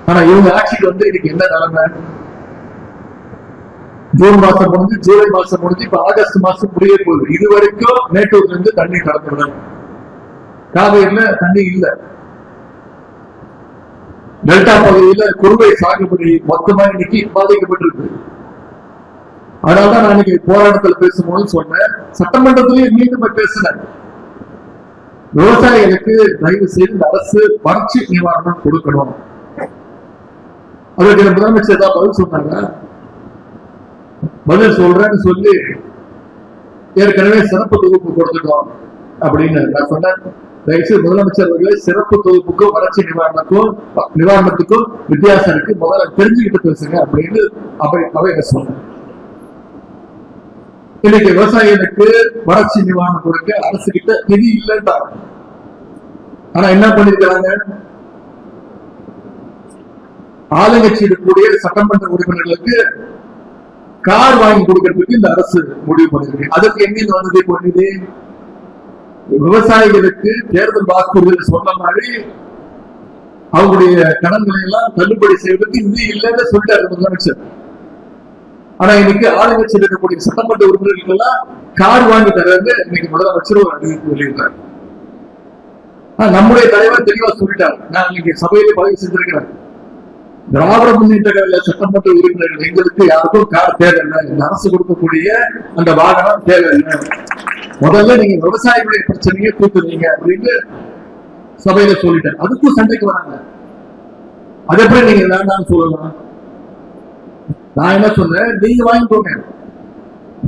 ஆனா இவங்க ஆட்சிக்கு வந்து இன்னைக்கு என்ன நிலைமை? ஜூன் மாசம் முடிஞ்சு, ஜூலை மாசம் முடிஞ்சு, இப்ப ஆகஸ்ட் மாசம் முடிய போகுது. இது வரைக்கும் மேட்டூர்ல இருந்து தண்ணி கலந்துவிடும். காவேரியில தண்ணி இல்ல. டெல்டா பகுதியில குறுவை சாகுபடி மொத்தமா இன்னைக்கு பாதிக்கப்பட்டிருக்கு. அதனாலதான் நான் இன்னைக்கு போராட்டத்தில் பேசும்போது சொன்னேன், சட்டமன்றத்திலேயே மீண்டும் பேசினேன், விவசாயிகளுக்கு தயவு செய்து அரசு வறட்சி நிவாரணம் கொடுக்கணும். அதற்கு முதலமைச்சர் தான் பதில் சொன்னாங்க. பதில் சொல்றேன்னு சொல்லி ஏற்கனவே சிறப்பு தொகுப்பு கொடுத்துட்டோம் அப்படின்னு நான் சொன்னேன். தயவுசெய்து முதலமைச்சர் அவர்களே, சிறப்பு தொகுப்புக்கும் வறட்சி நிவாரணத்துக்கும் வித்தியாசம் இருக்கு, முதல்ல தெரிஞ்சுக்கிட்டு பேசுங்க அப்படின்னு அவை சொன்னேன். இன்னைக்கு விவசாயிகளுக்கு வறட்சி நிவாரணம் கொடுக்க அரசு கிட்ட நிதி இல்லைன்றாங்க. ஆனா என்ன பண்ணிருக்கிறாங்க? ஆளுங்கட்சி இருக்கக்கூடிய சட்டமன்ற உறுப்பினர்களுக்கு கார் வாங்கி கொடுக்கறதுக்கு இந்த அரசு முடிவு பண்ணிருக்கு. அதுக்கு எங்க வந்தது பண்ணுது? விவசாயிகளுக்கு தேர்தல் வாக்குறுதிகள் சொன்ன மாதிரி அவங்களுடைய கடன்களை எல்லாம் தள்ளுபடி செய்வதற்கு நிதி இல்லைன்னு சொல்லிட்டாரு முதலமைச்சர். ஆனா இன்னைக்கு ஆளுங்கட்சி இருக்கக்கூடிய சட்டமன்ற உறுப்பினர்கள் எல்லாம் கார் வாங்கி தர்றது இன்னைக்கு முதலமைச்சர் ஒரு அறிவிப்பு வெளியிட்டார். நம்முடைய தலைவர் தெளிவா சொல்லிட்டார். நான் இன்னைக்கு சபையில பதிவு செஞ்சிருக்கிறேன், திராவிட முன்னேற்ற கழக சட்டமன்ற உறுப்பினர்கள் எங்களுக்கு யாருக்கும் கார் தேவையில்லை, இந்த அரசு கொடுக்கக்கூடிய அந்த வாகனம் தேவையில்லை, முதல்ல நீங்க விவசாயிகளுடைய பிரச்சனையை தூக்குறீங்க அப்படின்னு சபையில சொல்லிட்டேன். அதுக்கும் சண்டைக்கு வராங்க. அது எப்படி நீங்க வேண்டாம்னு சொல்லலாம்? நான் என்ன சொன்னேன், நீங்க வாங்கிக்கோங்க.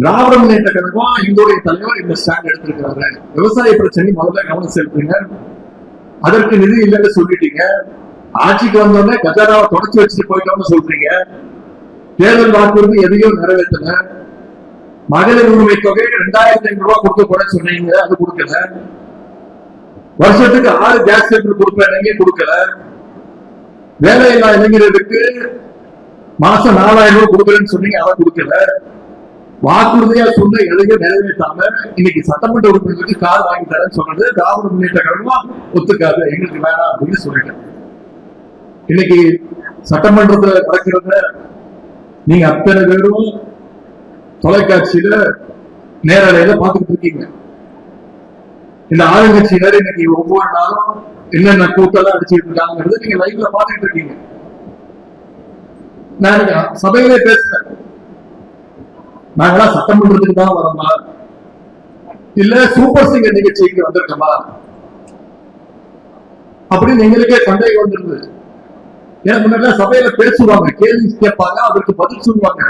திராவிட முன்னேற்ற கழகம் எங்களுடைய தலைவர் இந்த ஸ்டாண்ட் எடுத்திருக்கிறாரு, விவசாய பிரச்சனை முதல்ல கவனம் செலுத்துங்க, அதற்கு நிதி இல்லைன்னு சொல்லிட்டீங்க, ஆட்சிக்கு வந்தோடனே கஜானாவை தொடச்சு வச்சுட்டு போயிட்டோம்னு சொல்றீங்க, தேர்தல் வாக்குறுதி எதையும் நிறைவேற்றல, மகளிர் உரிமை தொகை 2500 ரூபாய் கொடுக்க போற சொன்னீங்க, அது கொடுக்கல, வருஷத்துக்கு 6 கேஸ் சிலிண்டர் கொடுப்பேன் கொடுக்கல, வேலையில்லா இளைஞர்களுக்கு மாசம் 4000 ரூபாய் கொடுக்குறேன்னு சொன்னீங்க, அதை கொடுக்கல, வாக்குறுதியா சொன்ன எதையும் நிறைவேற்றாம இன்னைக்கு சட்டமன்ற உறுப்பினர்களுக்கு கார் வாங்கி தரேன்னு சொன்னது திராவிட முன்னேற்ற கழகம் ஒத்துக்காது, எங்களுக்கு வேணாம் அப்படின்னு சொல்லிட்டேன். இன்னைக்கு சட்டமன்றத்துல நடக்கிறத நீங்க அத்தனை பேரும் தொலைக்காட்சியில நேரலையில பாத்துக்கிட்டு இருக்கீங்க. இந்த ஆளுங்கட்சியினர் இன்னைக்கு ஒவ்வொரு நாளும் என்னென்ன கூட்டெல்லாம் அடிச்சுட்டு இருக்காங்கிறது நீங்க லைவ்ல பாத்துக்கிட்டு இருக்கீங்க. நான் சபையிலே பேசுறேன், நாங்களாம் சட்டமன்றத்துக்கு தான் வரோமா இல்ல சூப்பர் சிங்கர் நிகழ்ச்சிக்கு வந்திருக்கோமா அப்படின்னு எங்களுக்கே சந்தேகம் வந்துருது. எனக்கு முன்னாடி சபையில பேசுவாங்க, கேள்வி கேட்பாங்க, அதற்கு பதில் சொல்லுவாங்க.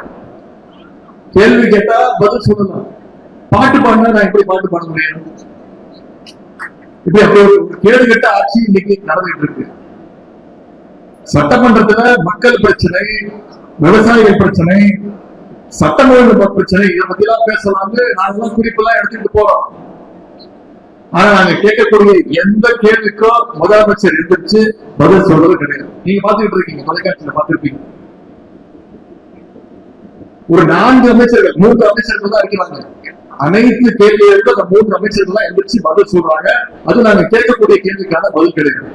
கேள்வி கேட்டா பதில் சொல்லலாம், பாட்டு பாடினா நான் எப்படி பாட்டு பாட முடியும்? இப்படி அப்படி ஒரு கேள்வி கேட்ட ஆட்சி இன்னைக்கு நடந்துட்டு இருக்கு. சட்டமன்றத்துல மக்கள் பிரச்சனை, விவசாயிகள் பிரச்சனை, சட்டம் ஒழுங்கு பிரச்சனை, இதை பத்தி எல்லாம் பேசலாம்னு நாங்கெல்லாம் குறிப்பெல்லாம் எடுத்துட்டு போறோம். ஆனா நாங்க கேட்கக்கூடிய எந்த கேள்விக்கும் முதலமைச்சர் எந்திரிச்சு பதில் சொல்றது கிடையாது. நீங்க பாத்துக்கிட்டு இருக்கீங்க, தொலைக்காட்சியில பாத்துருப்பீங்க. ஒரு 4 அமைச்சர்கள் 3 அமைச்சர்கள் தான் இருக்கிறாங்க. அனைத்து கேள்விகளுக்கும் அந்த 3 அமைச்சர்கள் தான் எந்திரிச்சு பதில் சொல்றாங்க. அது நாங்க கேட்கக்கூடிய கேள்விக்கான பதில் கிடையாது.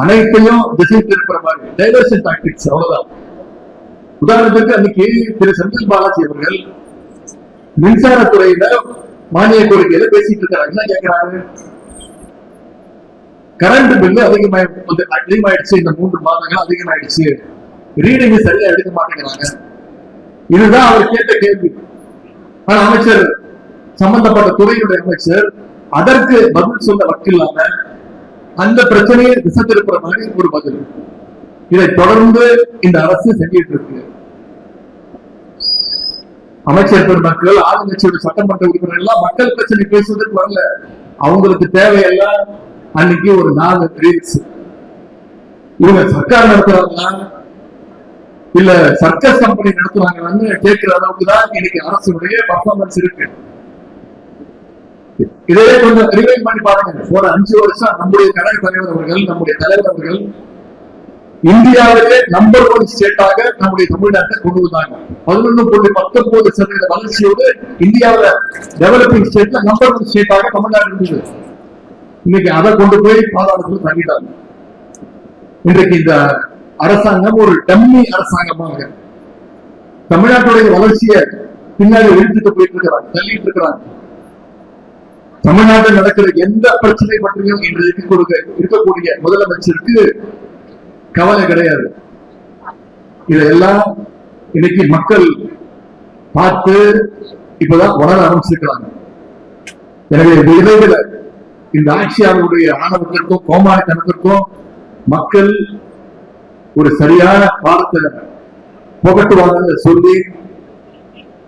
அனைத்தையும் திசை திருப்புற மாதிரி டைவர்ஷன் டாக்டிக்ஸ், அவ்வளவுதான். உதாரணத்துக்கு அன்னைக்கு திரு செந்தில் பாலாஜி அவர்கள் மின்சாரத்துறையில மானிய கோரிக்கையில பேசிட்டு இருக்காரு. என்ன கேட்கிறாரு? கரண்ட் பில்லு அதிகமாயிடுச்சு, இந்த 3 மாதங்கள் அதிகமாயிடுச்சு, ரீடிங் சரியா எடுக்க மாட்டேங்கிறாங்க. இதுதான் அவர் கேட்ட கேள்வி. ஆனா அமைச்சர், சம்பந்தப்பட்ட துறையுடைய அமைச்சர் அதற்கு பதில் சொல்ல வக்கில்லாம அந்த பிரச்சனையை திசை திருப்புற மாதிரி ஒரு பதில். இதை தொடர்ந்து இந்த அரசு செஞ்சிட்டு இருக்கு. அமைச்சர் பெருமக்கள், ஆளுங்கட்சியோட சட்டமன்ற உறுப்பினர் எல்லாம் மக்கள் பிரச்சனை பேசுவதற்கு வரல. அவங்களுக்கு தேவையெல்லாம் அன்னைக்கு ஒரு 4 ரீல்ஸ். இவங்க சர்க்கார் நடத்துறாங்களா இல்ல சர்க்கஸ் கம்பெனி நடத்துறாங்கன்னு கேட்கிற அளவுக்கு தான் இன்னைக்கு அரசுடைய பர்ஃபார்மன்ஸ் இருக்கு. இதையே கொஞ்சம் ரிவைண்ட் பண்ணி பாருங்க. ஒரு 5 வருஷம் நம்முடைய கழக தலைவர் அவர்கள், நம்முடைய தலைவர் அவர்கள் இந்தியாவிலே நம்பர் 1 ஸ்டேட்டாக நம்முடைய தமிழ்நாட்டை கொண்டு வந்தாங்க. 11.19% வளர்ச்சியோடு இந்தியாவில டெவலப்பிங் ஸ்டேட்ல நம்பர் 1 ஸ்டேட்டாக தமிழ்நாடு இருந்தது. இன்னைக்கு அதை கொண்டு போய் பாதாளத்தில் தங்கிட்டாங்க. இன்றைக்கு இந்த அரசாங்கம் ஒரு டம்மி அரசாங்கமாக தமிழ்நாட்டுடைய வளர்ச்சியை பின்னாடி இழுத்துட்டு போயிட்டு இருக்கிறாங்க, தள்ளிட்டு இருக்கிறாங்க. தமிழ்நாட்டில் நடக்கிற எந்த பிரச்சனை பற்றியும் இன்று இருக்கக்கூடிய முதலமைச்சருக்கு கவலை கிடையாது. இதெல்லாம் இன்னைக்கு மக்கள் பார்த்து இப்பதான் உணர ஆரம்பிச்சிருக்கிறாங்க. எனவே விரைவில் இந்த ஆட்சியாளருடைய ஆணவத்திற்கும் கோமாளித்தனத்திற்கும் மக்கள் ஒரு சரியான பாடத்தை புகட்டுவாங்க சொல்லி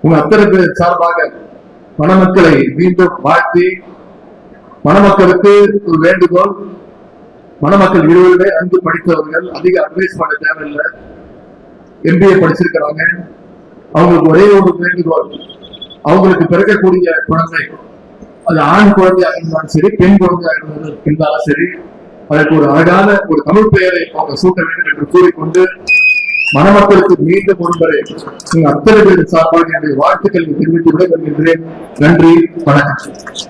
உங்க அத்தனை பேர் சார்பாக மணமக்களை மீண்டும் வாழ்த்தி, மணமக்களுக்கு ஒரு வேண்டுகோள், மணமக்கள் 20 பேர் நன்கு படித்தவர்கள், அதிக அட்வைஸ் பண்ண தேவையில்லை, MBA படிச்சிருக்கிறாங்க. அவங்களுக்கு ஒரே ஒரு வேண்டுகோள், அவங்களுக்கு பிறக்கக்கூடிய குழந்தை அது ஆண் குழந்தையாக இருந்தாலும் சரி, பெண் குழந்தையாக இருந்தாலும் சரி, அதற்கு ஒரு அழகான ஒரு தமிழ் பெயரை அவங்க சூட்ட வேண்டும் என்று கூறிக்கொண்டு மணமக்களுக்கு மீண்டும் ஒருமுறை அத்தனை பேர் சார்பாக என்னுடைய வாழ்த்துக்களை தெரிவித்து விட வருகின்றேன். நன்றி, வணக்கம்.